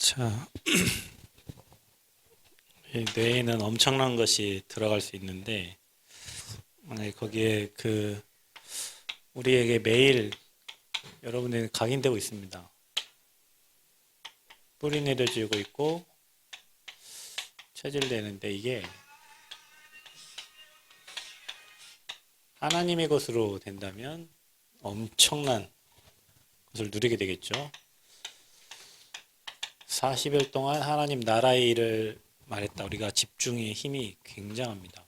자, 이 뇌에는 엄청난 것이 들어갈 수 있는데, 만약에 거기에 우리에게 매일 여러분에게 각인되고 있습니다. 뿌리 내려지고 있고, 체질되는데 이게 하나님의 것으로 된다면 엄청난 것을 누리게 되겠죠. 40일 동안 하나님 나라의 일을 말했다. 우리가 집중의 힘이 굉장합니다.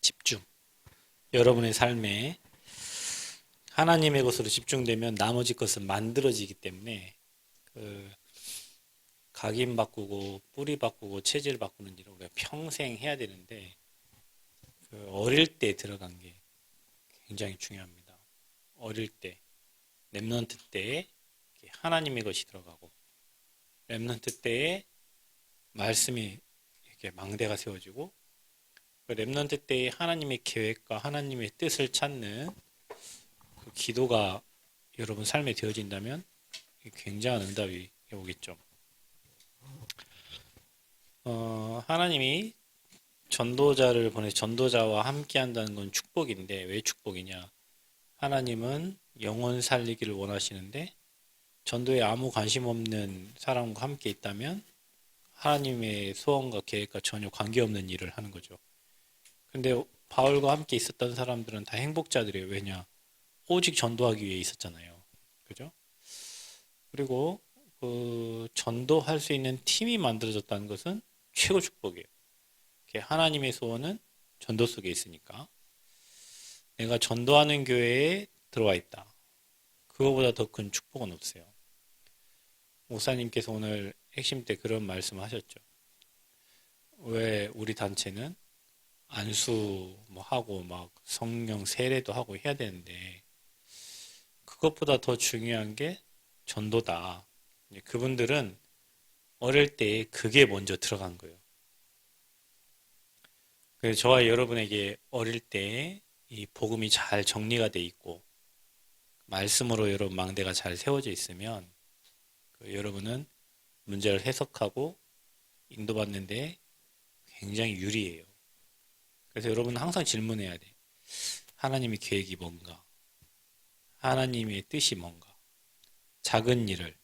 집중. 여러분의 삶에 하나님의 것으로 집중되면 나머지 것은 만들어지기 때문에 각인 바꾸고 뿌리 바꾸고 체질 바꾸는 일을 우리가 평생 해야 되는데 어릴 때 들어간 게 굉장히 중요합니다. 어릴 때 렘넌트 때에 하나님의 것이 들어가고 렘넌트 때에 말씀이 이렇게 망대가 세워지고 렘넌트 때에 하나님의 계획과 하나님의 뜻을 찾는 그 기도가 여러분 삶에 되어진다면 굉장한 응답이 오겠죠. 하나님이 전도자를 전도자와 함께 한다는 건 축복인데 왜 축복이냐? 하나님은 영혼 살리기를 원하시는데 전도에 아무 관심 없는 사람과 함께 있다면 하나님의 소원과 계획과 전혀 관계없는 일을 하는 거죠. 근데 바울과 함께 있었던 사람들은 다 행복자들이에요. 왜냐? 오직 전도하기 위해 있었잖아요. 그죠? 그리고 전도할 수 있는 팀이 만들어졌다는 것은 최고 축복이에요. 하나님의 소원은 전도 속에 있으니까 내가 전도하는 교회에 들어와 있다. 그거보다 더 큰 축복은 없어요. 목사님께서 오늘 핵심 때 그런 말씀을 하셨죠. 왜 우리 단체는 안수 하고 막 성령 세례도 하고 해야 되는데 그것보다 더 중요한 게 전도다. 그분들은 어릴 때 그게 먼저 들어간 거예요. 그래서 저와 여러분에게 어릴 때 이 복음이 잘 정리가 돼 있고 말씀으로 여러분 망대가 잘 세워져 있으면 여러분은 문제를 해석하고 인도받는데 굉장히 유리해요. 그래서 여러분은 항상 질문해야 돼. 하나님의 계획이 뭔가? 하나님의 뜻이 뭔가? 작은 일을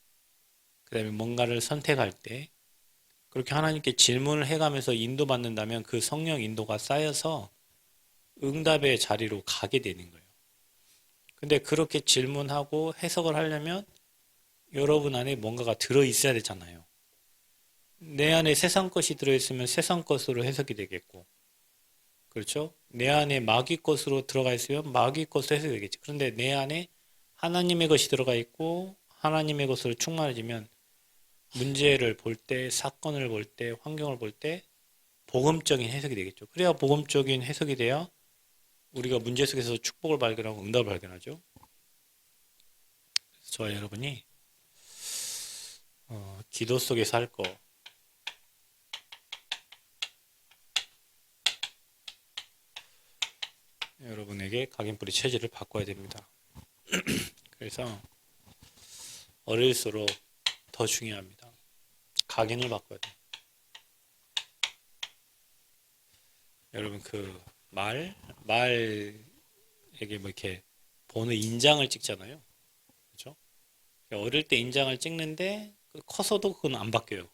그 다음에 뭔가를 선택할 때 그렇게 하나님께 질문을 해가면서 인도받는다면 그 성령 인도가 쌓여서 응답의 자리로 가게 되는 거예요. 근데 그렇게 질문하고 해석을 하려면 여러분 안에 뭔가가 들어있어야 되잖아요. 내 안에 세상 것이 들어있으면 세상 것으로 해석이 되겠고, 그렇죠? 내 안에 마귀 것으로 들어가 있으면 마귀 것으로 해석이 되겠지. 그런데 내 안에 하나님의 것이 들어가 있고 하나님의 것으로 충만해지면 문제를 볼 때, 사건을 볼 때, 환경을 볼 때 복음적인 해석이 되겠죠. 그래야 복음적인 해석이 돼야 우리가 문제 속에서 축복을 발견하고 응답을 발견하죠. 저와 여러분이 기도 속에서 할 거, 여러분에게 각인뿌리 체질을 바꿔야 됩니다. 그래서 어릴수록 더 중요합니다. 각인을 바꿔야 돼요. 여러분 말에게 이렇게 번호 인장을 찍잖아요. 그렇죠? 어릴 때 인장을 찍는데 커서도 그건 안 바뀌어요.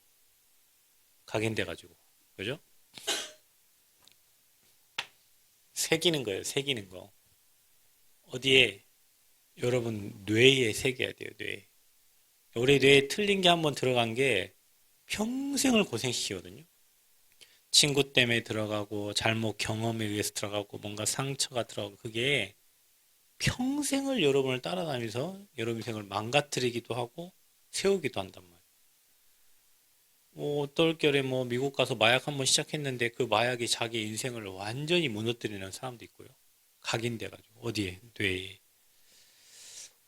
각인돼 가지고. 그죠? 새기는 거예요. 새기는 거. 어디에? 여러분 뇌에 새겨야 돼요. 뇌에. 우리 뇌에 틀린 게 한번 들어간 게 평생을 고생시키거든요. 친구 때문에 들어가고 잘못 경험에 의해서 들어가고 뭔가 상처가 들어가고 그게 평생을 여러분을 따라다니면서 여러분 인생을 망가뜨리기도 하고 세우기도 한단 말이에요. 어떨결에 미국 가서 마약 한번 시작했는데 그 마약이 자기 인생을 완전히 무너뜨리는 사람도 있고요. 각인돼가지고 어디에? 뇌에.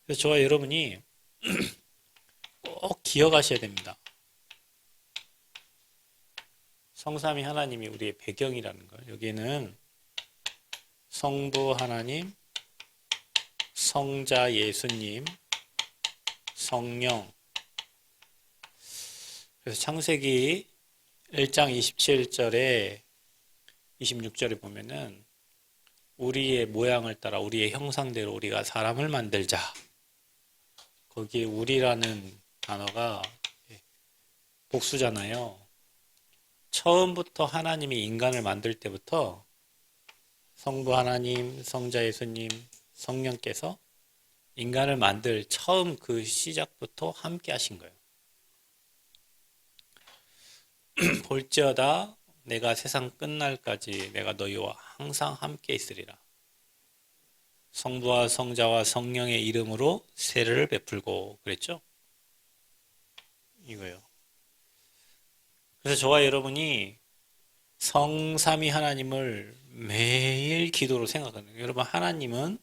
그래서 저와 여러분이 꼭 기억하셔야 됩니다. 성삼위 하나님이 우리의 배경이라는 걸. 여기에는 성부 하나님, 성자 예수님, 성령, 그래서 창세기 1장 27절에 26절에 보면은 우리의 모양을 따라 우리의 형상대로 우리가 사람을 만들자. 거기에 우리라는 단어가 복수잖아요. 처음부터 하나님이 인간을 만들 때부터 성부 하나님, 성자 예수님, 성령께서 인간을 만들 처음 그 시작부터 함께 하신 거예요. 볼지어다 내가 세상 끝날까지 내가 너희와 항상 함께 있으리라. 성부와 성자와 성령의 이름으로 세례를 베풀고 그랬죠? 이거요. 그래서 저와 여러분이 성삼위 하나님을 매일 기도로 생각하는, 여러분 하나님은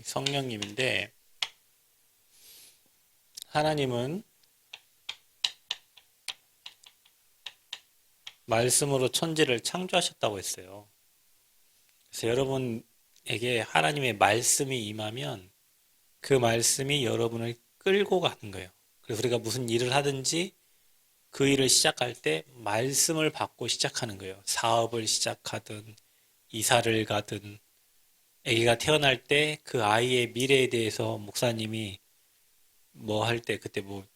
성령님인데, 하나님은 말씀으로 천지를 창조하셨다고 했어요. 그래서 여러분에게 하나님의 말씀이 임하면 그 말씀이 여러분을 끌고 가는 거예요. 그래서 우리가 무슨 일을 하든지 그 일을 시작할 때 말씀을 받고 시작하는 거예요. 사업을 시작하든 이사를 가든, 아기가 태어날 때 그 아이의 미래에 대해서 목사님이 뭐 할 때 그때 뭐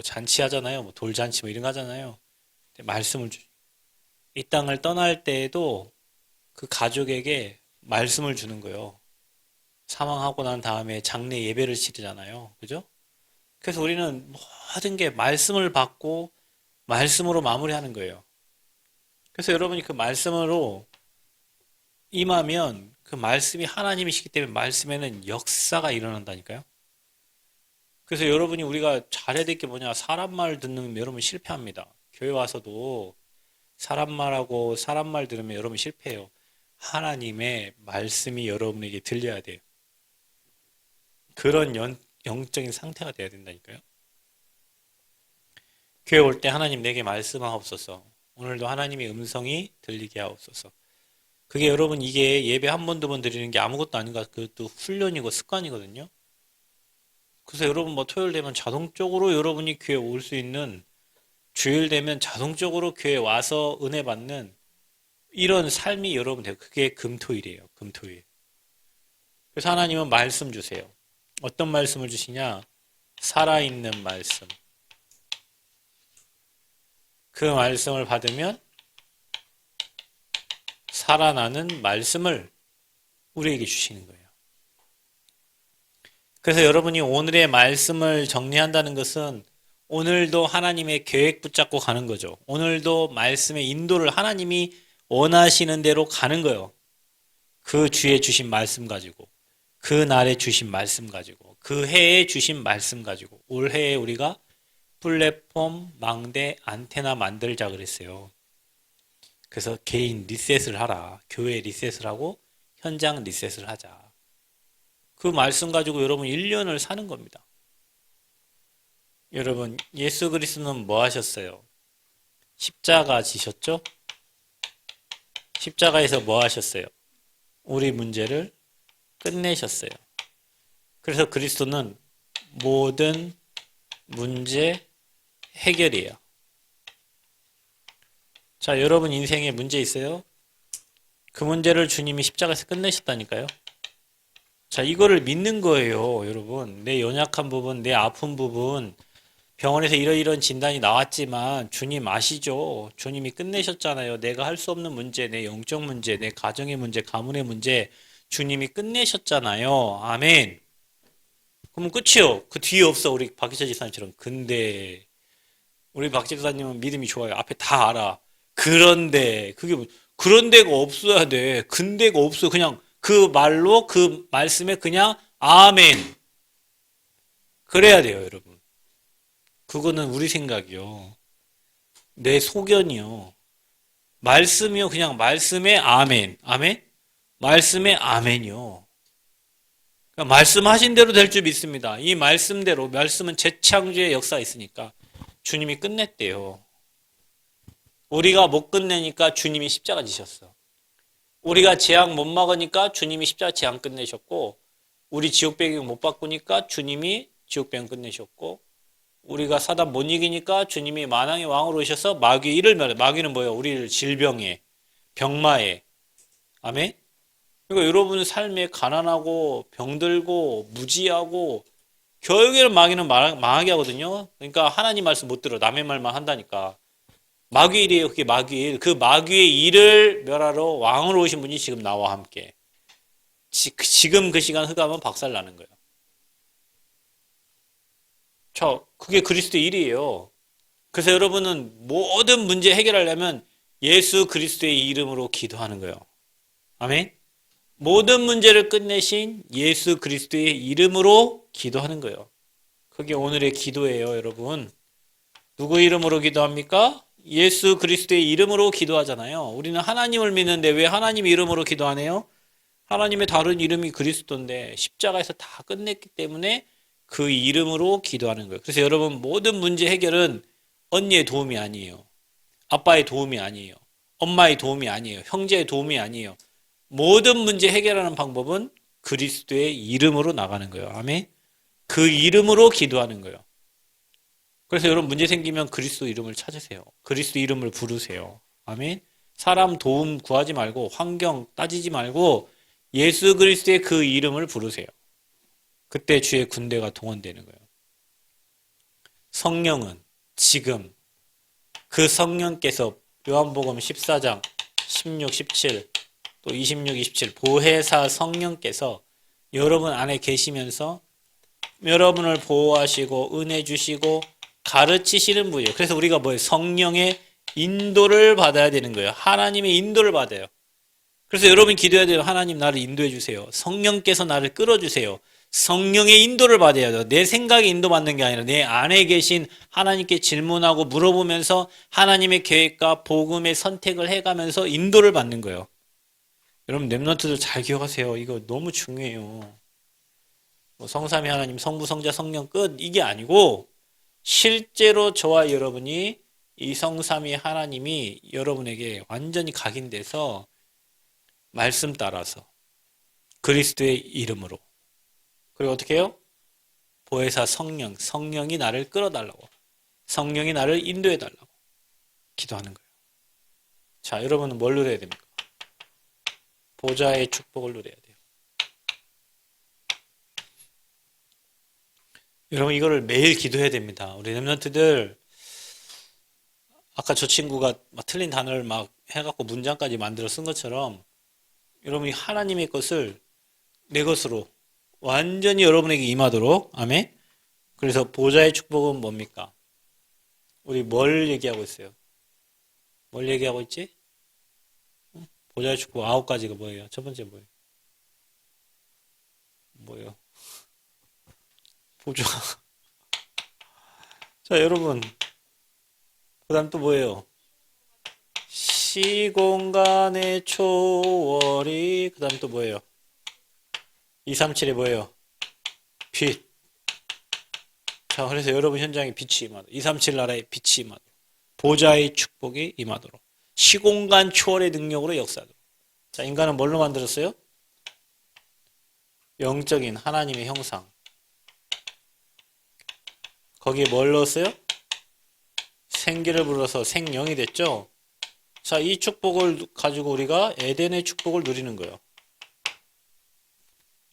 잔치하잖아요. 뭐 돌잔치 뭐 이런 거 하잖아요. 말씀을 이 땅을 떠날 때에도 그 가족에게 말씀을 주는 거예요. 사망하고 난 다음에 장례 예배를 치르잖아요. 그죠? 그래서 우리는 모든 게 말씀을 받고 말씀으로 마무리하는 거예요. 그래서 여러분이 그 말씀으로 임하면 그 말씀이 하나님이시기 때문에 말씀에는 역사가 일어난다니까요. 그래서 여러분이 우리가 잘해야 될 게 뭐냐? 사람 말 듣는 여러분 실패합니다. 교회 와서도 사람 말하고 사람 말 들으면 여러분 실패해요. 하나님의 말씀이 여러분에게 들려야 돼요. 그런 영적인 상태가 돼야 된다니까요. 교회 올 때 하나님 내게 말씀하옵소서. 오늘도 하나님의 음성이 들리게 하옵소서. 그게 여러분 이게 예배 한 번, 두 번 드리는 게 아무것도 아닌가, 그것도 훈련이고 습관이거든요. 그래서 여러분 뭐 토요일 되면 자동적으로 여러분이 교회 올 수 있는, 주일 되면 자동적으로 교회 와서 은혜 받는 이런 삶이 여러분 돼요. 그게 금토일이에요. 금토일. 그래서 하나님은 말씀 주세요. 어떤 말씀을 주시냐? 살아있는 말씀. 그 말씀을 받으면 살아나는 말씀을 우리에게 주시는 거예요. 그래서 여러분이 오늘의 말씀을 정리한다는 것은 오늘도 하나님의 계획 붙잡고 가는 거죠. 오늘도 말씀의 인도를 하나님이 원하시는 대로 가는 거예요. 그 주에 주신 말씀 가지고, 그 날에 주신 말씀 가지고, 그 해에 주신 말씀 가지고, 올해에 우리가 플랫폼, 망대, 안테나 만들자 그랬어요. 그래서 개인 리셋을 하라. 교회 리셋을 하고 현장 리셋을 하자. 그 말씀 가지고 여러분 1년을 사는 겁니다. 여러분, 예수 그리스도는 뭐 하셨어요? 십자가 지셨죠? 십자가에서 뭐 하셨어요? 우리 문제를 끝내셨어요. 그래서 그리스도는 모든 문제 해결이에요. 자, 여러분 인생에 문제 있어요? 그 문제를 주님이 십자가에서 끝내셨다니까요. 자, 이거를 믿는 거예요, 여러분. 내 연약한 부분, 내 아픈 부분, 병원에서 이런 진단이 나왔지만 주님 아시죠? 주님이 끝내셨잖아요. 내가 할 수 없는 문제, 내 영적 문제, 내 가정의 문제, 가문의 문제, 주님이 끝내셨잖아요. 아멘. 그러면 끝이요. 그 뒤에 없어. 우리 박기철 지사님처럼. 근데 우리 박 지사님은 믿음이 좋아요. 앞에 다 알아. 그런데 그게 그런데가 없어야 돼. 근데가 없어. 그냥 그 말로 그 말씀에 그냥 아멘. 그래야 돼요, 여러분. 그거는 우리 생각이요. 내 소견이요. 말씀이요. 그냥 말씀에 아멘. 아멘? 말씀에 아멘이요. 그러니까 말씀하신 대로 될 줄 믿습니다. 이 말씀대로, 말씀은 재창조의 역사가 있으니까 주님이 끝냈대요. 우리가 못 끝내니까 주님이 십자가 지셨어. 우리가 재앙 못 막으니까 주님이 십자가 재앙 끝내셨고, 우리 지옥 배경 못 바꾸니까 주님이 지옥병 끝내셨고, 우리가 사단 못 이기니까 주님이 만왕의 왕으로 오셔서 마귀의 일을 마귀는 뭐예요? 우리를 질병에, 병마에. 아멘? 그러니까 여러분 삶에 가난하고 병들고 무지하고 결국에는 마귀는 망하게 하거든요. 그러니까 하나님 말씀 못 들어. 남의 말만 한다니까. 마귀의 일이에요. 그게 마귀의 일. 그 마귀의 일을 멸하러 왕으로 오신 분이 지금 나와 함께. 지금 그 시간 흑암은 박살나는 거예요. 그게 그리스도의 일이에요. 그래서 여러분은 모든 문제 해결하려면 예수 그리스도의 이름으로 기도하는 거예요. 아멘? 모든 문제를 끝내신 예수 그리스도의 이름으로 기도하는 거예요. 그게 오늘의 기도예요, 여러분. 누구 이름으로 기도합니까? 예수 그리스도의 이름으로 기도하잖아요. 우리는 하나님을 믿는데 왜 하나님 이름으로 기도하네요? 하나님의 다른 이름이 그리스도인데 십자가에서 다 끝냈기 때문에 그 이름으로 기도하는 거예요. 그래서 여러분 모든 문제 해결은 언니의 도움이 아니에요. 아빠의 도움이 아니에요. 엄마의 도움이 아니에요. 형제의 도움이 아니에요. 모든 문제 해결하는 방법은 그리스도의 이름으로 나가는 거예요. 아멘. 그 이름으로 기도하는 거예요. 그래서 여러분 문제 생기면 그리스도 이름을 찾으세요. 그리스도 이름을 부르세요. 아멘. 사람 도움 구하지 말고 환경 따지지 말고 예수 그리스도의 그 이름을 부르세요. 그때 주의 군대가 동원되는 거예요. 성령은 지금 그 성령께서 요한복음 14장 16, 17 또 26, 27 보혜사 성령께서 여러분 안에 계시면서 여러분을 보호하시고 은혜 주시고 가르치시는 분이에요. 그래서 우리가 뭐예요? 성령의 인도를 받아야 되는 거예요. 하나님의 인도를 받아요. 그래서 여러분이 기도해야 돼요. 하나님 나를 인도해 주세요. 성령께서 나를 끌어주세요. 성령의 인도를 받아야 돼요. 내 생각에 인도받는 게 아니라 내 안에 계신 하나님께 질문하고 물어보면서 하나님의 계획과 복음의 선택을 해가면서 인도를 받는 거예요. 여러분 렘넌트들 잘 기억하세요. 이거 너무 중요해요. 성삼위 하나님, 성부, 성자, 성령 끝 이게 아니고 실제로 저와 여러분이 이 성삼위 하나님이 여러분에게 완전히 각인돼서 말씀 따라서 그리스도의 이름으로 그리고 어떻게 해요? 보혜사 성령이 나를 끌어달라고 성령이 나를 인도해달라고 기도하는 거예요. 자, 여러분은 뭘 누려야 됩니까? 보좌의 축복을 누려야 돼요. 여러분 이거를 매일 기도해야 됩니다. 우리 렘넌트들 아까 저 친구가 막 틀린 단어를 막 해갖고 문장까지 만들어 쓴 것처럼 여러분이 하나님의 것을 내 것으로 완전히 여러분에게 임하도록 아멘. 그래서 보좌의 축복은 뭡니까? 우리 뭘 얘기하고 있어요? 뭘 얘기하고 있지? 보좌의 축복 9가지가 뭐예요? 첫 번째 뭐예요? 뭐예요? 보좌. 자, 여러분. 그 다음 또 뭐예요? 시공간의 초월이 그 다음 또 뭐예요? 237에 뭐예요? 빛. 자, 그래서 여러분 현장에 빛이 임하도록 237 나라에 빛이 임하도록 보좌의 축복이 임하도록 시공간 초월의 능력으로 역사하도록. 자, 인간은 뭘로 만들었어요? 영적인 하나님의 형상. 거기에 뭘 넣었어요? 생기를 불어서 생명이 됐죠? 자, 이 축복을 가지고 우리가 에덴의 축복을 누리는 거예요.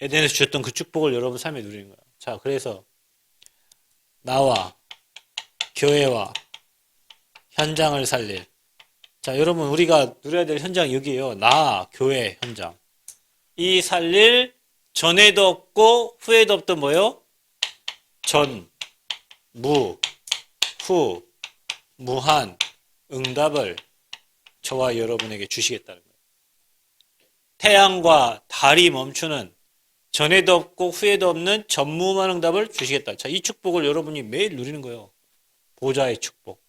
에덴에서 주셨던 그 축복을 여러분 삶에 누리는 거예요. 자, 그래서 나와 교회와 현장을 살릴. 자, 여러분 우리가 누려야 될 현장이 여기에요. 나, 교회, 현장. 이 살릴 전에도 없고 후에도 없던 뭐예요? 전, 무, 후, 무한 응답을 저와 여러분에게 주시겠다는 거예요. 태양과 달이 멈추는 전에도 없고 후에도 없는 전무한 응답을 주시겠다. 자, 이 축복을 여러분이 매일 누리는 거예요. 보좌의 축복.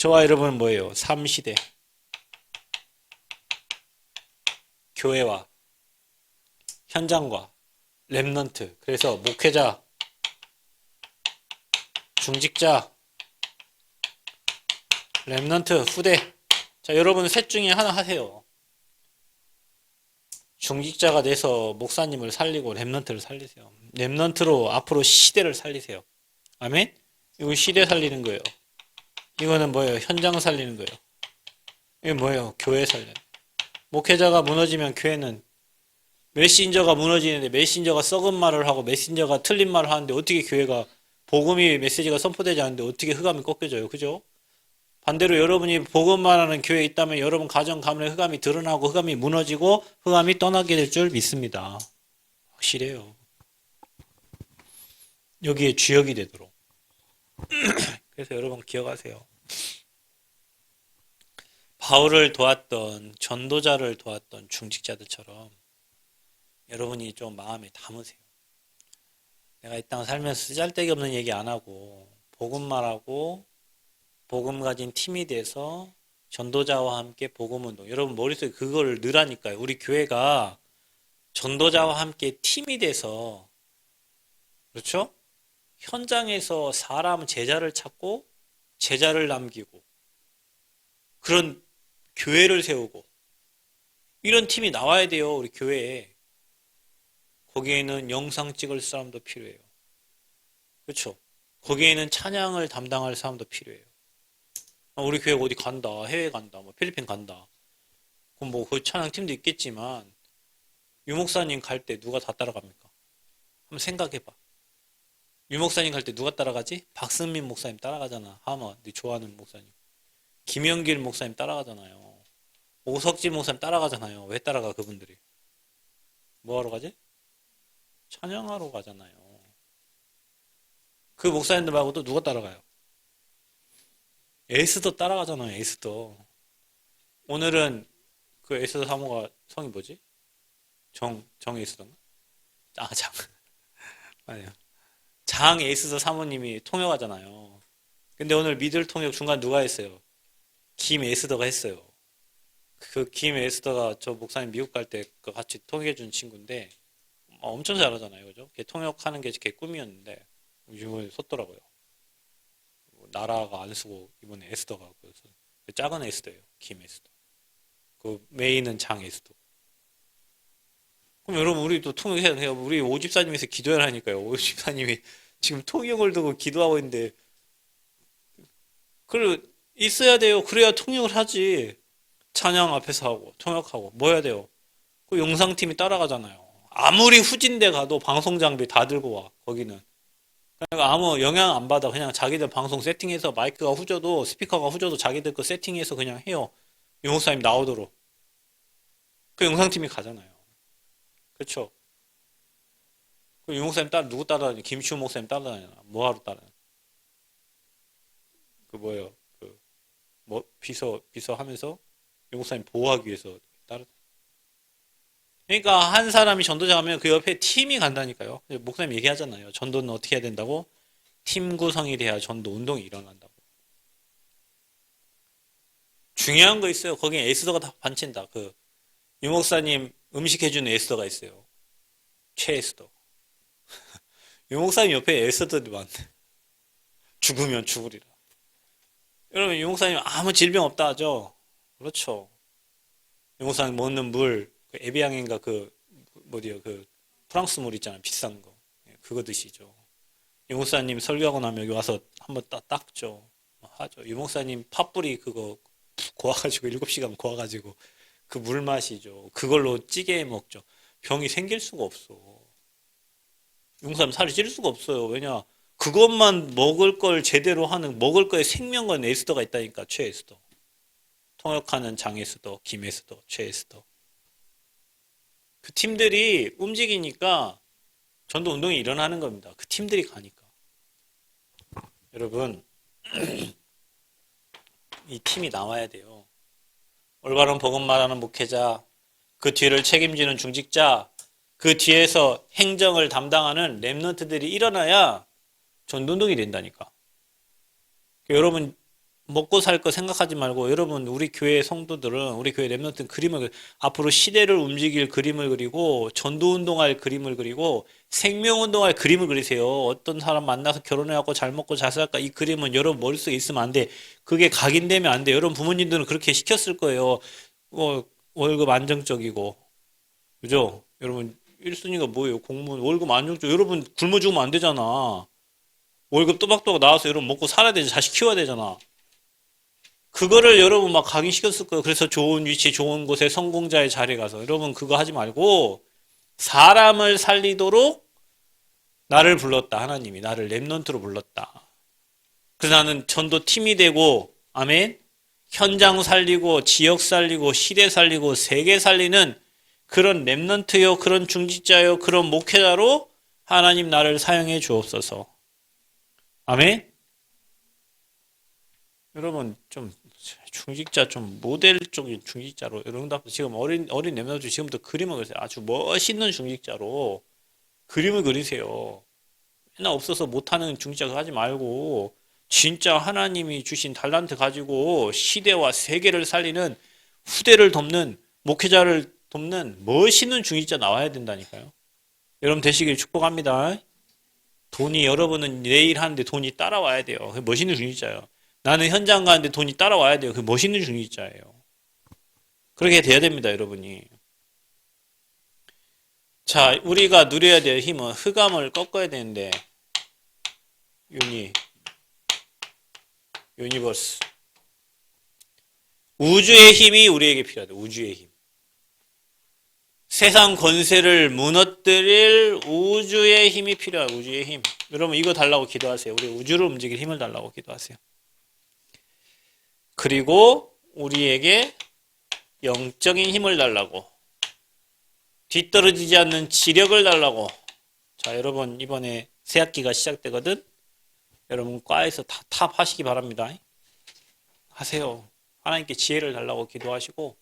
저와 여러분은 뭐예요? 3시대. 교회와 현장과 렘넌트. 그래서 목회자, 중직자, 렘넌트, 후대. 자, 여러분 셋 중에 하나 하세요. 중직자가 돼서 목사님을 살리고 렘넌트를 살리세요. 렘넌트로 앞으로 시대를 살리세요. 아멘? 이거 시대 살리는 거예요. 이거는 뭐예요? 현장 살리는 거예요. 이게 뭐예요? 교회 살려요. 목회자가 무너지면 교회는 메신저가 무너지는데 메신저가 썩은 말을 하고 메신저가 틀린 말을 하는데 어떻게 교회가 복음이 메시지가 선포되지 않는데 어떻게 흑암이 꺾여져요? 그죠? 반대로 여러분이 복음만 하는 교회에 있다면 여러분 가정 가문의 흑암이 드러나고 흑암이 무너지고 흑암이 떠나게 될 줄 믿습니다. 확실해요. 여기에 주역이 되도록. 그래서 여러분 기억하세요. 바울을 도왔던 전도자를 도왔던 중직자들처럼 여러분이 좀 마음에 담으세요. 내가 이 땅 살면서 쓰잘데기 없는 얘기 안 하고 복음 말하고 복음 가진 팀이 돼서 전도자와 함께 복음 운동. 여러분 머릿속에 그걸 넣으라니까요. 우리 교회가 전도자와 함께 팀이 돼서 그렇죠? 현장에서 사람 제자를 찾고 제자를 남기고 그런 교회를 세우고 이런 팀이 나와야 돼요. 우리 교회에. 거기에는 영상 찍을 사람도 필요해요. 그렇죠? 거기에는 찬양을 담당할 사람도 필요해요. 우리 교회 어디 간다, 해외 간다, 뭐 필리핀 간다. 그럼 뭐 그 찬양팀도 있겠지만 유목사님 갈 때 누가 다 따라갑니까? 한번 생각해봐. 유목사님 갈 때 누가 따라가지? 박승민 목사님 따라가잖아. 하마, 네 좋아하는 목사님. 김영길 목사님 따라가잖아요. 오석진 목사님 따라가잖아요. 왜 따라가 그분들이? 뭐하러 가지? 찬양하러 가잖아요. 그 목사님들 말고도 누가 따라가요? 에스더 따라가잖아요. 에스더. 오늘은 그 에스더 사모가 성이 뭐지? 정 에스더인가? 아, 아니요. 장 에스더 사모님이 통역하잖아요. 근데 오늘 미들 통역 중간 누가 했어요? 김 에스더가 했어요. 그 김 에스더가 저 목사님 미국 갈 때 같이 통역해준 친구인데 엄청 잘하잖아요. 그죠? 걔 통역하는 게 걔 꿈이었는데 이번에 섰더라고요. 나라가 안 쓰고 이번에 에스더가 그래서 작은 에스더예요. 김 에스더. 그 메인은 장 에스더. 그럼 여러분 우리도 통역해야 돼요. 우리 오집사님에서 기도해야 하니까요. 오집사님이 지금 통역을 두고 기도하고 있는데 그 있어야 돼요. 그래야 통역을 하지. 찬양 앞에서 하고 통역하고 뭐 해야 돼요? 그 영상팀이 따라가잖아요. 아무리 후진대 가도 방송 장비 다 들고 와. 거기는. 그러니까 아무 영향 안 받아. 그냥 자기들 방송 세팅해서 마이크가 후져도 스피커가 후져도 자기들 거 세팅해서 그냥 해요. 유목사님 나오도록. 그 영상팀이 가잖아요. 그렇죠? 그 유목사님 누구 따라다니? 김치우 목사님 따라다니나? 뭐하러 따라다니? 그 뭐예요? 그 뭐 비서 하면서 유목사님 보호하기 위해서 따라. 그러니까 한 사람이 전도자 가면 그 옆에 팀이 간다니까요. 목사님 얘기하잖아요. 전도는 어떻게 해야 된다고? 팀 구성이 돼야 전도 운동이 일어난다고. 중요한 거 있어요. 거기에 에스더가 다 반친다. 그 유목사님 음식 해주는 에스더가 있어요. 최에스더. 유목사님 옆에 에스더들이 많네. 죽으면 죽으리라. 여러분 유목사님 아무 질병 없다 하죠? 그렇죠. 유목사님 먹는 물, 그 에비앙인가 그 뭐디요? 그 프랑스 물 있잖아요. 비싼 거. 그거 드시죠. 유목사님 설교하고 나면 여기 와서 한번 닦죠. 하죠. 유목사님 팥뿌리 그거 고와가지고 7시간 고와가지고 그 물 마시죠. 그걸로 찌개 먹죠. 병이 생길 수가 없어. 유목사님 살이 찔 수가 없어요. 왜냐? 그것만 먹을 걸 제대로 하는 먹을 거에 생명건 에스더가 있다니까. 최에스더. 통역하는 장에스더, 김에스더, 최에스더. 그 팀들이 움직이니까 전도 운동이 일어나는 겁니다. 그 팀들이 가니까. 여러분 이 팀이 나와야 돼요. 올바른 복음 말하는 목회자, 그 뒤를 책임지는 중직자, 그 뒤에서 행정을 담당하는 렘넌트들이 일어나야 전도 운동이 된다니까. 여러분 먹고 살 거 생각하지 말고 여러분 우리 교회 성도들은 우리 교회 렘넌트는 앞으로 시대를 움직일 그림을 그리고 전도 운동할 그림을 그리고 생명 운동할 그림을 그리세요. 어떤 사람 만나서 결혼해갖고 잘 먹고 잘 살까 이 그림은 여러분 머릿속에 있으면 안 돼. 그게 각인되면 안 돼. 여러분 부모님들은 그렇게 시켰을 거예요. 월급 안정적이고 그죠? 여러분 1순위가 뭐예요? 공무원 월급 안 줬죠. 여러분 굶어 죽으면 안 되잖아. 월급 또박또박 나와서 여러분 먹고 살아야 되지. 자식 키워야 되잖아. 그거를 여러분 막 각인시켰을 거예요. 그래서 좋은 위치, 좋은 곳에 성공자의 자리에 가서 여러분 그거 하지 말고 사람을 살리도록 나를 불렀다. 하나님이 나를 렘넌트로 불렀다. 그래서 나는 전도팀이 되고 아멘. 현장 살리고 지역 살리고 시대 살리고 세계 살리는 그런 렘넌트요, 그런 중직자요, 그런 목회자로 하나님 나를 사용해 주옵소서. 아멘. 여러분 좀 중직자 좀 모델적인 중직자로 여러분들 지금 어린 렘넌트 지금부터 그림을 그리세요. 아주 멋있는 중직자로 그림을 그리세요. 맨날 없어서 못하는 중직자 하지 말고 진짜 하나님이 주신 달란트 가지고 시대와 세계를 살리는 후대를 돕는 목회자를 돕는 멋있는 중직자 나와야 된다니까요. 여러분 되시길 축복합니다. 돈이 여러분은 내일 하는데 돈이 따라와야 돼요. 그 멋있는 중직자예요. 나는 현장 가는데 돈이 따라와야 돼요. 그 멋있는 중직자예요. 그렇게 돼야 됩니다, 여러분이. 자, 우리가 누려야 될 힘은 흑암을 꺾어야 되는데 유니버스 우주의 힘이 우리에게 필요하다. 우주의 힘. 세상 권세를 무너뜨릴 우주의 힘이 필요하다. 우주의 힘. 여러분 이거 달라고 기도하세요. 우리 우주를 움직일 힘을 달라고 기도하세요. 그리고 우리에게 영적인 힘을 달라고, 뒤떨어지지 않는 지력을 달라고. 자, 여러분 이번에 새학기가 시작되거든. 여러분 과에서 다 탑하시기 바랍니다. 하세요. 하나님께 지혜를 달라고 기도하시고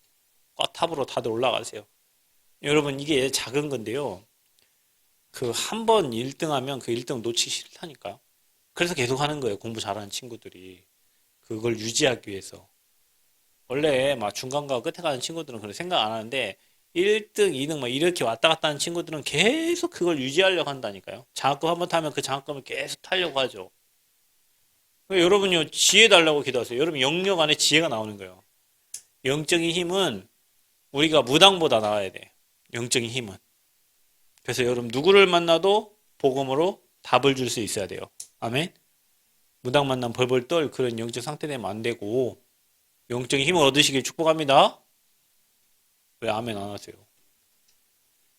과 탑으로 다들 올라가세요. 여러분 이게 작은 건데요. 그 한 번 1등하면 그 1등 놓치기 싫다니까요. 그래서 계속 하는 거예요. 공부 잘하는 친구들이. 그걸 유지하기 위해서. 원래 막 중간과 끝에 가는 친구들은 그런 생각 안 하는데 1등, 2등 막 이렇게 왔다 갔다 하는 친구들은 계속 그걸 유지하려고 한다니까요. 장학금 한번 타면 그 장학금을 계속 타려고 하죠. 여러분요, 지혜 달라고 기도하세요. 여러분 영역 안에 지혜가 나오는 거예요. 영적인 힘은 우리가 무당보다 나아야 돼. 영적인 힘은. 그래서 여러분 누구를 만나도 복음으로 답을 줄 수 있어야 돼요. 아멘. 무당 만나면 벌벌 떨 그런 영적 상태 되면 안 되고 영적인 힘을 얻으시길 축복합니다. 왜 아멘 안 하세요?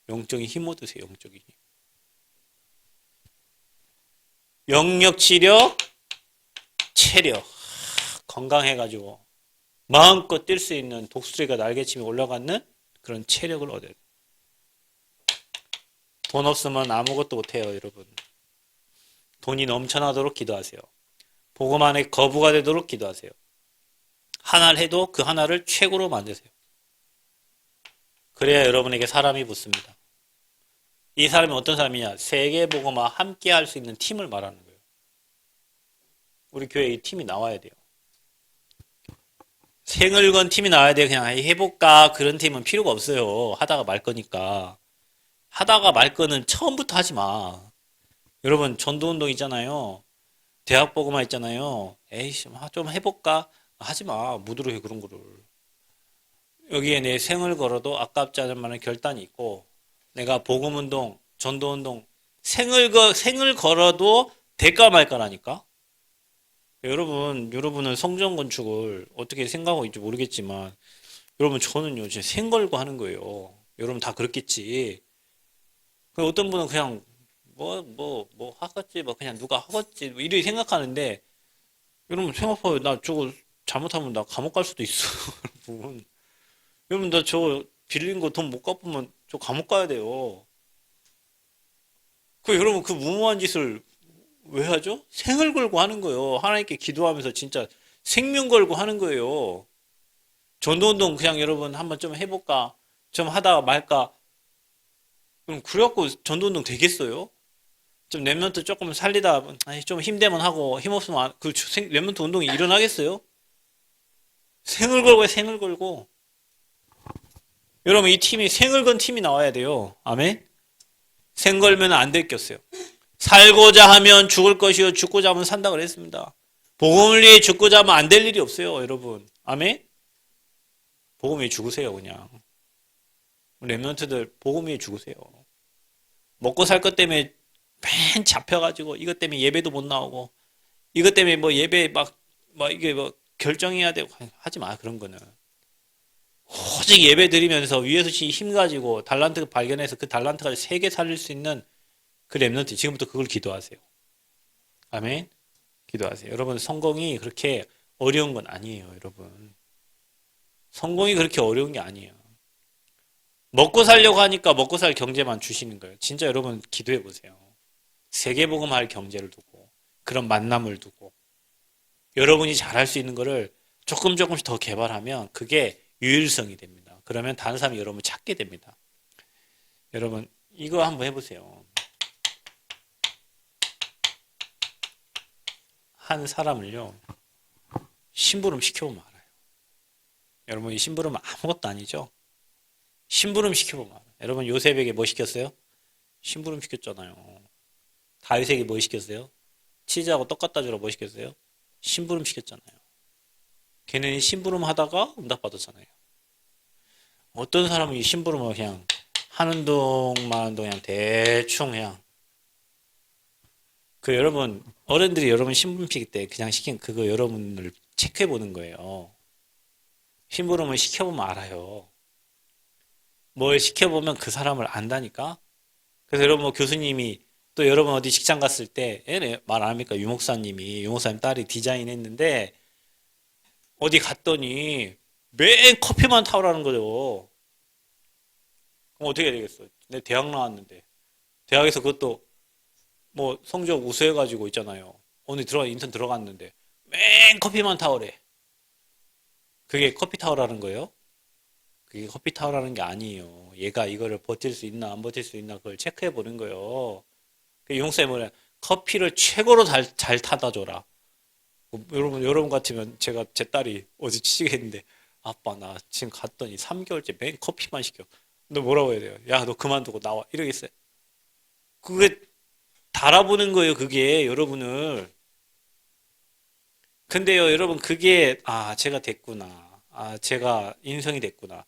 영적인 힘 얻으세요. 영적인 힘. 영역 치력, 체력. 건강해가지고 마음껏 뛸 수 있는 독수리가 날개치며 올라가는 그런 체력을 얻어야 돼요. 돈 없으면 아무것도 못해요, 여러분. 돈이 넘쳐나도록 기도하세요. 복음 안에 거부가 되도록 기도하세요. 하나를 해도 그 하나를 최고로 만드세요. 그래야 여러분에게 사람이 붙습니다. 이 사람이 어떤 사람이냐? 세계 복음과 함께 할 수 있는 팀을 말하는 거예요. 우리 교회에 이 팀이 나와야 돼요. 생을 건 팀이 나와야 돼요. 그냥 해볼까? 그런 팀은 필요가 없어요. 하다가 말 거니까. 하다가 말 거는 처음부터 하지 마. 여러분 전도운동 있잖아요. 대학 보고만 있잖아요. 에이씨 좀 해볼까? 하지 마. 무드로 해 그런 거를. 여기에 내 생을 걸어도 아깝지 않을 만한 결단이 있고 내가 복음운동, 전도운동 생을 걸어도 될까 말까라니까. 여러분은 성전 건축을 어떻게 생각하고 있는지 모르겠지만 여러분 저는요 진짜 생 걸고 하는 거예요. 여러분 다 그렇겠지. 어떤 분은 그냥 하겠지, 그냥 누가 하겠지, 이렇게 생각하는데, 여러분 생각해봐요. 나 저거 잘못하면 나 감옥 갈 수도 있어. 여러분. 여러분, 나 저거 빌린 거 돈 못 갚으면 저 감옥 가야 돼요. 여러분 그 무모한 짓을 왜 하죠? 생을 걸고 하는 거예요. 하나님께 기도하면서 진짜 생명 걸고 하는 거예요. 전도운동 그냥 여러분 한번 좀 해볼까? 좀 하다가 말까? 그럼 그래갖고 전도운동 되겠어요? 좀 랩런트 조금 살리다 좀 힘되면 하고 힘없으면 그 랩런트 운동이 일어나겠어요? 생을 걸고 생을 걸고. 여러분 이 팀이 생을 건 팀이 나와야 돼요. 아멘. 생 걸면 안 될 게 없어요. 살고자 하면 죽을 것이요 죽고자 하면 산다 그랬습니다. 복음을 위해 죽고자 하면 안 될 일이 없어요, 여러분. 아멘. 복음 위해 죽으세요, 그냥. 랩런트들 복음 위에 죽으세요. 먹고 살 것 때문에 맨 잡혀가지고 이것 때문에 예배도 못 나오고 이것 때문에 뭐 예배 막 이게 뭐 결정해야 되고 하지 마 그런 거는. 오직 예배 드리면서 위에서 힘 가지고 달란트 발견해서 그 달란트 가지고 세계 살릴 수 있는 그 랩런트 지금부터 그걸 기도하세요. 아멘. 기도하세요. 여러분 성공이 그렇게 어려운 건 아니에요, 여러분. 성공이 그렇게 어려운 게 아니에요. 먹고 살려고 하니까 먹고 살 경제만 주시는 거예요. 진짜 여러분 기도해 보세요. 세계복음할 경제를 두고 그런 만남을 두고 여러분이 잘할 수 있는 거를 조금씩 더 개발하면 그게 유일성이 됩니다. 그러면 다른 사람이 여러분을 찾게 됩니다. 여러분 이거 한번 해보세요. 한 사람을요 심부름 시켜보면 알아요. 여러분 이 심부름은 아무것도 아니죠. 심부름 시켜보면 알아요. 여러분 요셉에게 뭐 시켰어요? 심부름 시켰잖아요. 다윗에게 뭐 시켰어요? 치즈하고 떡 갖다 주라 뭐 시켰어요? 심부름 시켰잖아요. 걔는 심부름 하다가 응답 받았잖아요. 어떤 사람은 이 심부름을 그냥 하는 동 마는 동 그냥 대충 그냥 그 여러분 어른들이 여러분 심부름 시킬 때 그냥 시킨 그거 여러분을 체크해 보는 거예요. 심부름을 시켜보면 알아요. 뭘 시켜보면 그 사람을 안다니까. 그래서 여러분 뭐 교수님이 또 여러분 어디 직장 갔을 때 말 안 합니까? 유목사님 딸이 디자인했는데 어디 갔더니 맨 커피만 타오라는 거죠. 그럼 어떻게 해야 되겠어? 내 대학 나왔는데 대학에서 그것도 뭐 성적 우수해가지고 있잖아요. 오늘 인턴 들어갔는데 맨 커피만 타오래. 그게 커피 타오라는 거예요? 그게 커피 타오라는 게 아니에요. 얘가 이거를 버틸 수 있나 안 버틸 수 있나 그걸 체크해 보는 거예요. 그 용사님 뭐냐? 커피를 최고로 잘 타다 줘라. 여러분 같으면 제가 제 딸이 어제 취직했는데 아빠 나 지금 갔더니 3개월째 맨 커피만 시켜. 너 뭐라고 해야 돼요? 야 너 그만두고 나와 이러겠어요. 그게 달아보는 거예요. 그게 여러분을. 근데요 여러분 그게 제가 됐구나. 제가 인성이 됐구나.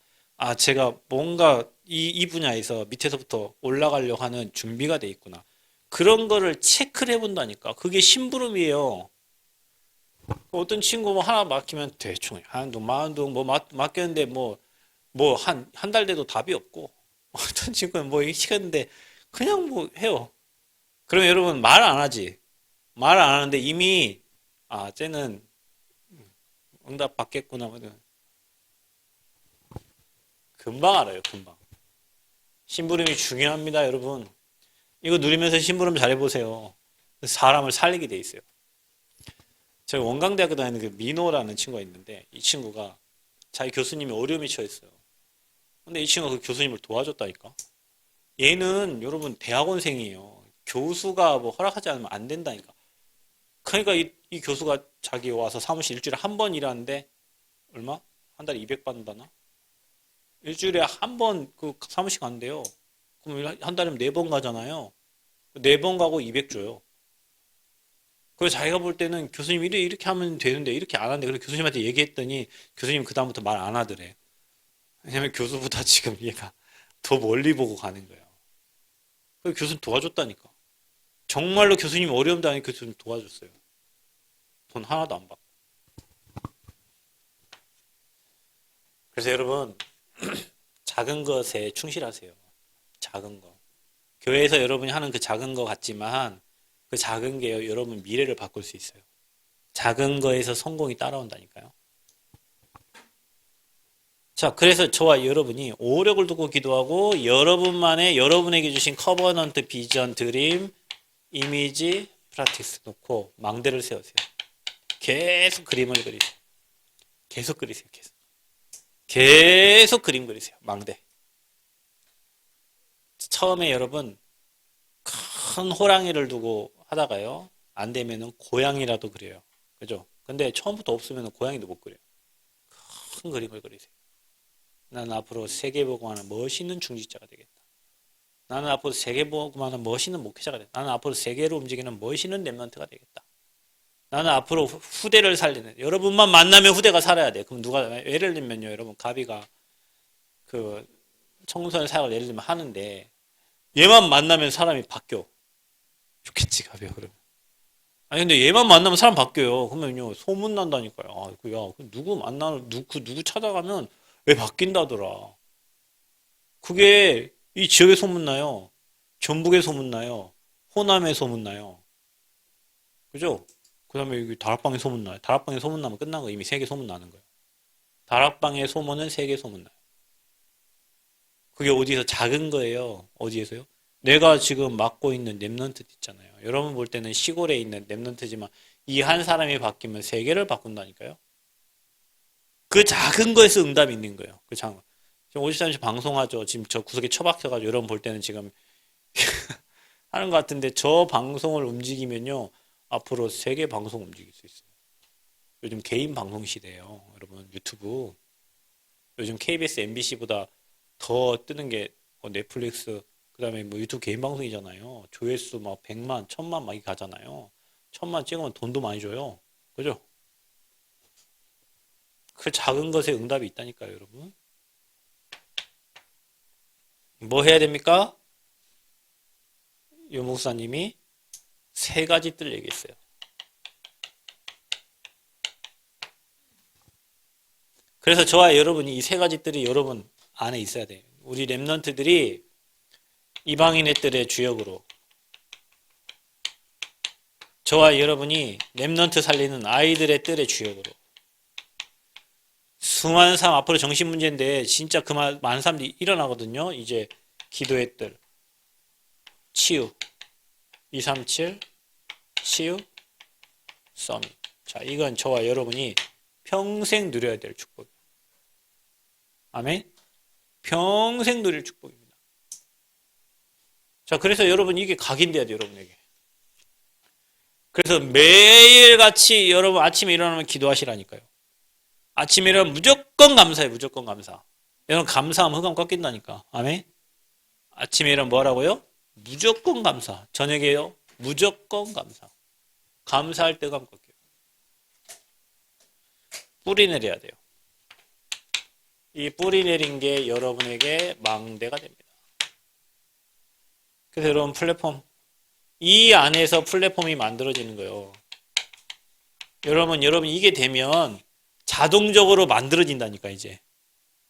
제가 뭔가 이 분야에서 밑에서부터 올라가려고 하는 준비가 돼 있구나. 그런 거를 체크를 해본다니까. 그게 심부름이에요. 어떤 친구 뭐 하나 맡기면 대충 한동 만동 뭐 맡겼는데 한 달 돼도 답이 없고 어떤 친구는 뭐 시켰는데 그냥 뭐 해요. 그러면 여러분 말 안 하지. 말 안 하는데 이미 쟤는 응답 받겠구나. 금방 알아요, 금방. 심부름이 중요합니다, 여러분. 이거 누리면서 심부름 잘해보세요. 사람을 살리게 돼 있어요. 제가 원광대학교 다니는 그 민호라는 친구가 있는데 이 친구가 자기 교수님이 어려움에 처했어요. 근데 이 친구가 그 교수님을 도와줬다니까. 얘는 여러분 대학원생이에요. 교수가 뭐 허락하지 않으면 안 된다니까. 그러니까 이 교수가 자기 와서 사무실 일주일에 한 번 일하는데 얼마? 한 달에 200 받는다나? 일주일에 한 번 그 사무실 간대요. 그럼 한 달이면 4번 가잖아요. 4번 가고 200 줘요. 그래서 자기가 볼 때는 교수님 이렇게 하면 되는데 이렇게 안 하는데 그래서 교수님한테 얘기했더니 교수님 그다음부터 말 안 하더래. 왜냐면 교수보다 지금 얘가 더 멀리 보고 가는 거예요. 그래서 교수님 도와줬다니까. 정말로 교수님 어려움 다니까 교수님 도와줬어요. 돈 하나도 안 받고. 그래서 여러분 작은 것에 충실하세요. 작은 거. 교회에서 여러분이 하는 그 작은 거 같지만 그 작은 게 여러분 미래를 바꿀 수 있어요. 작은 거에서 성공이 따라온다니까요. 자, 그래서 저와 여러분이 오력을 두고 기도하고 여러분만의 여러분에게 주신 커버넌트, 비전, 드림, 이미지, 프라티스 놓고 망대를 세우세요. 계속 그림을 그리세요. 계속 그리세요. 계속 그림 그리세요. 망대. 처음에 여러분 큰 호랑이를 두고 하다가요. 안 되면은 고양이라도 그려요. 그죠? 근데 처음부터 없으면 고양이도 못 그려요. 큰 그림을 그리세요. 나는 앞으로 세계복음하는 멋있는 중직자가 되겠다. 나는 앞으로 세계복음하는 멋있는 목회자가 되겠다. 나는 앞으로 세계로 움직이는 멋있는 랩런트가 되겠다. 나는 앞으로 후대를 살리는 여러분만 만나면 후대가 살아야 돼. 그럼 누가 예를 들면요, 여러분 가비가 그 청소년 사역을 예를 들면 하는데 얘만 만나면 사람이 바뀌어. 좋겠지, 가벼워, 그러면. 아니, 근데 얘만 만나면 사람 바뀌어요. 그러면요, 소문난다니까요. 아, 그, 야, 그 누구 만나는, 누구 찾아가면 왜 바뀐다더라. 그게 이 지역에 소문나요. 전북에 소문나요. 호남에 소문나요. 그죠? 그 다음에 여기 다락방에 소문나요. 다락방에 소문나면 끝난 거 이미 세계 소문나는 거예요. 다락방의 소문은 세계 소문나요. 그게 어디서 작은 거예요. 어디에서요? 내가 지금 맡고 있는 랩넌트 있잖아요. 여러분 볼 때는 시골에 있는 랩넌트지만 이 한 사람이 바뀌면 세계를 바꾼다니까요. 그 작은 거에서 응답이 있는 거예요. 그 작은 거. 지금 53시 방송하죠. 지금 저 구석에 처박혀가지고 여러분 볼 때는 지금 하는 것 같은데 저 방송을 움직이면요. 앞으로 세계 방송 움직일 수 있어요. 요즘 개인 방송 시대예요. 여러분 유튜브. 요즘 KBS, MBC보다 더 뜨는 게 넷플릭스, 그 다음에 뭐 유튜브 개인 방송이잖아요. 조회수 막 100만, 1000만 막 가잖아요. 1000만 찍으면 돈도 많이 줘요. 그죠? 그 작은 것에 응답이 있다니까요, 여러분. 뭐 해야 됩니까? 유 목사님이 세 가지 뜰 얘기했어요. 그래서 저와 여러분이 이 세 가지 뜰이 여러분 안에 있어야 돼요. 우리 랩런트들이 이방인의 뜰의 주역으로, 저와 여러분이 랩런트 살리는 아이들의 뜰의 주역으로, 수많은 사람 앞으로 정신 문제인데 진짜 그 많은 사람들이 일어나거든요. 이제 기도의 뜰, 치유, 237, 치유, 서밋. 자, 이건 저와 여러분이 평생 누려야 될 축복이에요. 아멘? 평생 누릴 축복입니다. 자, 그래서 여러분 이게 각인돼야 돼요, 여러분에게. 그래서 매일같이 여러분 아침에 일어나면 기도하시라니까요. 아침에 일어나면 무조건 감사해요, 무조건 감사. 여러분 감사하면 흑암 꺾인다니까. 아멘? 아침에 일어나면 뭐라고요? 무조건 감사. 저녁에요? 무조건 감사. 감사할 때 흑암 꺾여요. 뿌리 내려야 돼요. 이 뿌리 내린 게 여러분에게 망대가 됩니다. 그래서 여러분 플랫폼, 이 안에서 플랫폼이 만들어지는 거예요. 여러분 이게 되면 자동적으로 만들어진다니까. 이제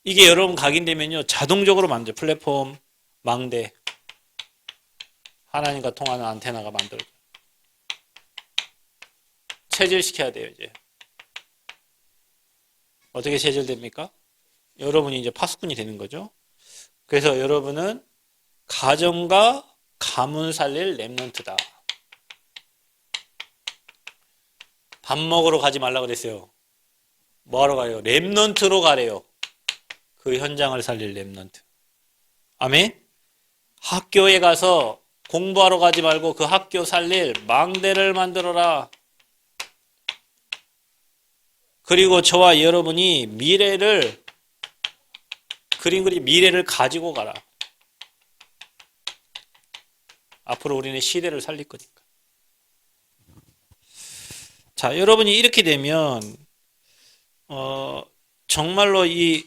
이게 여러분 각인되면요 자동적으로 만들어요. 플랫폼, 망대, 하나님과 통하는 안테나가 만들어져요. 체질시켜야 돼요. 이제 어떻게 체질됩니까? 여러분이 이제 파수꾼이 되는 거죠. 그래서 여러분은 가정과 가문 살릴 랩런트다. 밥 먹으러 가지 말라 그랬어요. 뭐하러 가요? 랩런트로 가래요. 그 현장을 살릴 랩런트. 아멘? 학교에 가서 공부하러 가지 말고 그 학교 살릴 망대를 만들어라. 그리고 저와 여러분이 미래를 미래를 가지고 가라. 앞으로 우리는 시대를 살릴 거니까. 자, 여러분이 이렇게 되면 정말로 이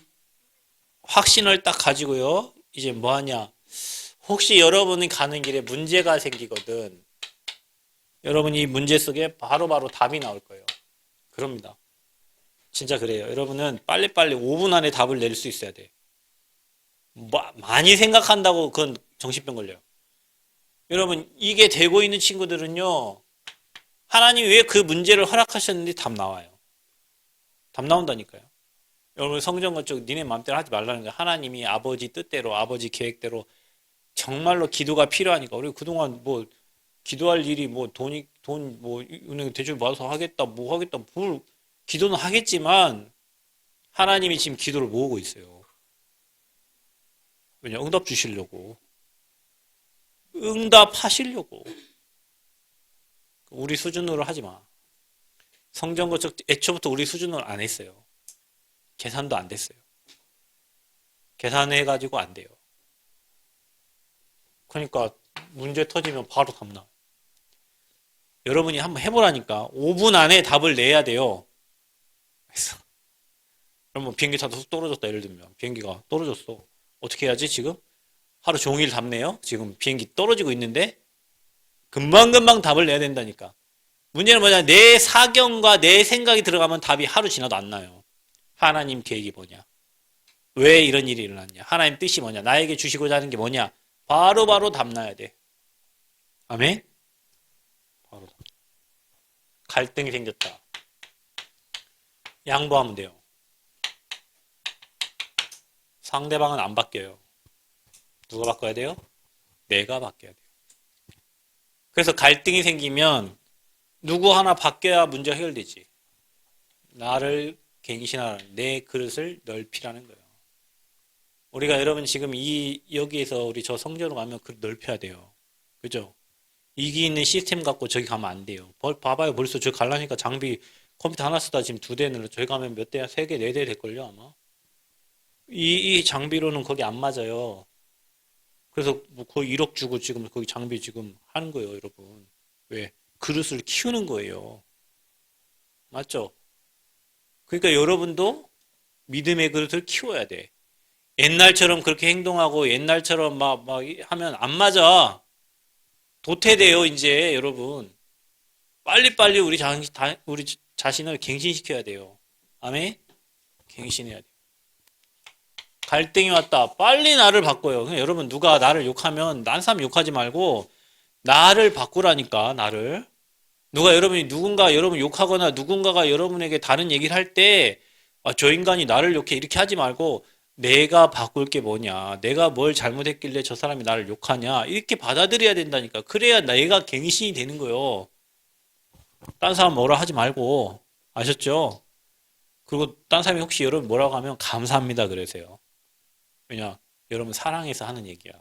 확신을 딱 가지고요. 이제 뭐 하냐? 혹시 여러분이 가는 길에 문제가 생기거든. 여러분이 이 문제 속에 바로바로 답이 나올 거예요. 그럽니다. 진짜 그래요. 여러분은 빨리빨리 5분 안에 답을 낼 수 있어야 돼. 많이 생각한다고 그건 정신병 걸려요. 여러분 이게 되고 있는 친구들은요. 하나님이 왜 그 문제를 허락하셨는지 답 나와요. 답 나온다니까요. 여러분 성경과 쪽 니네 마음대로 하지 말라는 거예요. 하나님이 아버지 뜻대로 아버지 계획대로 정말로 기도가 필요하니까. 우리 그동안 뭐 기도할 일이 뭐 돈 뭐 은행 대출 받아서 하겠다 뭐 하겠다 뭘 기도는 하겠지만 하나님이 지금 기도를 모으고 있어요. 왜냐? 응답 주시려고. 응답하시려고. 우리 수준으로 하지 마. 성전건축 애초부터 우리 수준으로 안 했어요. 계산도 안 됐어요. 계산해가지고 안 돼요. 그러니까 문제 터지면 바로 답 나와요. 여러분이 한번 해보라니까. 5분 안에 답을 내야 돼요. 그래서 그러면 비행기 타도 떨어졌다 예를 들면 비행기가 떨어졌어. 어떻게 해야지 지금? 하루 종일 답네요. 지금 비행기 떨어지고 있는데 금방금방 답을 내야 된다니까. 문제는 뭐냐? 내 사경과 내 생각이 들어가면 답이 하루 지나도 안 나요. 하나님 계획이 뭐냐? 왜 이런 일이 일어났냐? 하나님 뜻이 뭐냐? 나에게 주시고자 하는 게 뭐냐? 바로바로 답 나야 돼. 아멘? 바로 갈등이 생겼다. 양보하면 돼요. 상대방은 안 바뀌어요. 누가 바꿔야 돼요? 내가 바뀌어야 돼요. 그래서 갈등이 생기면 누구 하나 바뀌어야 문제가 해결되지. 나를 갱신하라는 내 그릇을 넓히라는 거예요. 우리가 여러분 지금 여기에서 우리 저 성전으로 가면 그릇 넓혀야 돼요. 그죠? 이기 있는 시스템 갖고 저기 가면 안 돼요. 봐봐요. 벌써 저기 가려니까 장비 컴퓨터 하나 쓰다 지금 2대 늘어. 저기 가면 몇 대야? 3개, 4대 될걸요, 아마. 이 장비로는 거기 안 맞아요. 그래서 뭐 거의 1억 주고 지금 거기 장비 지금 하는 거예요, 여러분. 왜? 그릇을 키우는 거예요. 맞죠? 그러니까 여러분도 믿음의 그릇을 키워야 돼. 옛날처럼 그렇게 행동하고 옛날처럼 막 하면 안 맞아. 도태돼요, 이제 여러분. 빨리빨리 우리 자신을 갱신시켜야 돼요. 아멘? 갱신해야 돼요. 갈등이 왔다. 빨리 나를 바꿔요. 그러니까 여러분 누가 나를 욕하면 난 사람 욕하지 말고 나를 바꾸라니까, 나를. 누가 여러분이 누군가 여러분 욕하거나 누군가가 여러분에게 다른 얘기를 할 때, 아, 저 인간이 나를 욕해 이렇게 하지 말고 내가 바꿀 게 뭐냐, 내가 뭘 잘못했길래 저 사람이 나를 욕하냐 이렇게 받아들여야 된다니까. 그래야 내가 갱신이 되는 거예요. 딴 사람 뭐라 하지 말고. 아셨죠? 그리고 딴 사람이 혹시 여러분 뭐라고 하면 감사합니다 그러세요. 왜냐? 여러분 사랑해서 하는 얘기야.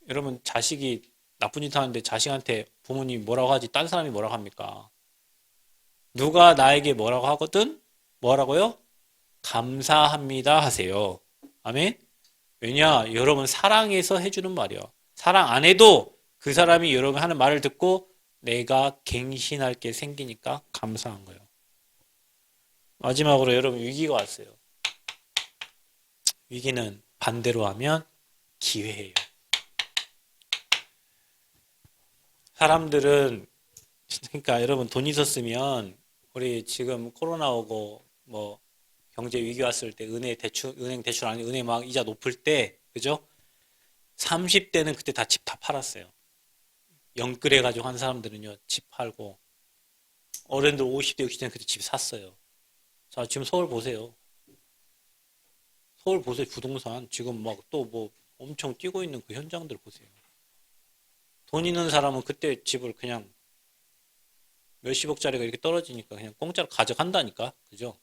여러분 자식이 나쁜 짓 하는데 자식한테 부모님이 뭐라고 하지 딴 사람이 뭐라고 합니까? 누가 나에게 뭐라고 하거든? 뭐라고요? 감사합니다 하세요. 아멘? 왜냐? 여러분 사랑해서 해주는 말이야. 사랑 안 해도 그 사람이 여러분 하는 말을 듣고 내가 갱신할 게 생기니까 감사한 거예요. 마지막으로 여러분 위기가 왔어요. 위기는 반대로 하면 기회예요. 사람들은 그러니까 여러분 돈 있었으면 우리 지금 코로나 오고 뭐 경제 위기 왔을 때 은행 대출 아니 은행 막 이자 높을 때 그죠? 30대는 그때 다 집 다 팔았어요. 영끌해 가지고 한 사람들은요 집 팔고 어른들 50대 60대는 그때 집 샀어요. 자 지금 서울 보세요. 서울 보세요. 부동산 지금 막 또 뭐 엄청 뛰고 있는 그 현장들 보세요. 돈 있는 사람은 그때 집을 그냥 몇십억짜리가 이렇게 떨어지니까 그냥 공짜로 가져간다니까. 그죠?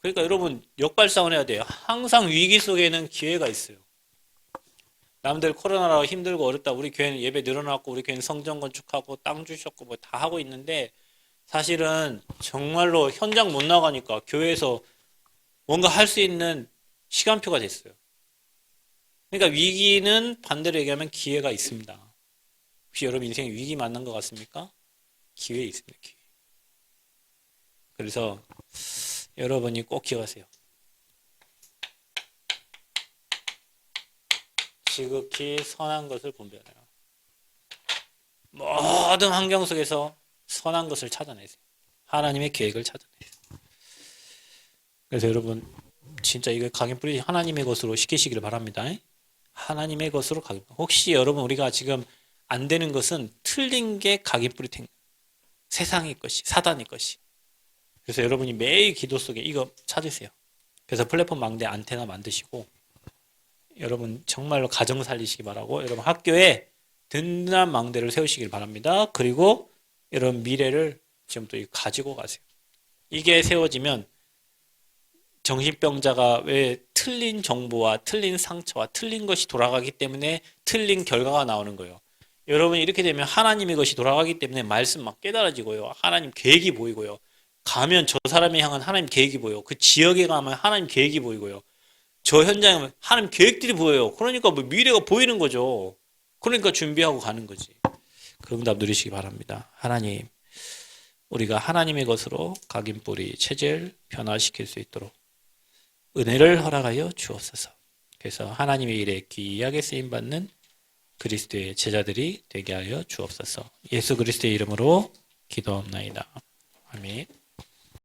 그러니까 여러분 역발상을 해야 돼요. 항상 위기 속에는 기회가 있어요. 남들 코로나라고 힘들고 어렵다. 우리 교회는 예배 늘어났고 우리 교회는 성전 건축하고 땅 주셨고 뭐 다 하고 있는데 사실은 정말로 현장 못 나가니까 교회에서 뭔가 할 수 있는 시간표가 됐어요. 그러니까 위기는 반대로 얘기하면 기회가 있습니다. 혹시 여러분 인생에 위기 만난 것 같습니까? 기회 있습니다. 기회. 그래서 여러분이 꼭 기억하세요. 지극히 선한 것을 분별해라. 모든 환경 속에서 선한 것을 찾아내세요. 하나님의 계획을 찾아내세요. 그래서 여러분 진짜 이거 각인 뿌리 하나님의 것으로 시키시기를 바랍니다. 하나님의 것으로 각인. 혹시 여러분 우리가 지금 안 되는 것은 틀린 게 각인 뿌리 세상의 것이 사단의 것이. 그래서 여러분이 매일 기도 속에 이거 찾으세요. 그래서 플랫폼 망대 안테나 만드시고 여러분 정말로 가정 살리시기 바라고 여러분 학교에 든든한 망대를 세우시길 바랍니다. 그리고 여러분 미래를 지금부터 가지고 가세요. 이게 세워지면 정신병자가 왜 틀린 정보와 틀린 상처와 틀린 것이 돌아가기 때문에 틀린 결과가 나오는 거예요. 여러분 이렇게 되면 하나님의 것이 돌아가기 때문에 말씀 막 깨달아지고요. 하나님 계획이 보이고요. 가면 저 사람에 향한 하나님 계획이 보여요. 그 지역에 가면 하나님 계획이 보이고요. 저 현장에 가면 하나님 계획들이 보여요. 그러니까 뭐 미래가 보이는 거죠. 그러니까 준비하고 가는 거지. 그 응답 누리시기 바랍니다. 하나님, 우리가 하나님의 것으로 각인뿌리 체질 변화시킬 수 있도록 은혜를 허락하여 주옵소서. 그래서 하나님의 일에 귀하게 쓰임받는 그리스도의 제자들이 되게 하여 주옵소서. 예수 그리스도의 이름으로 기도합나이다. 아멘.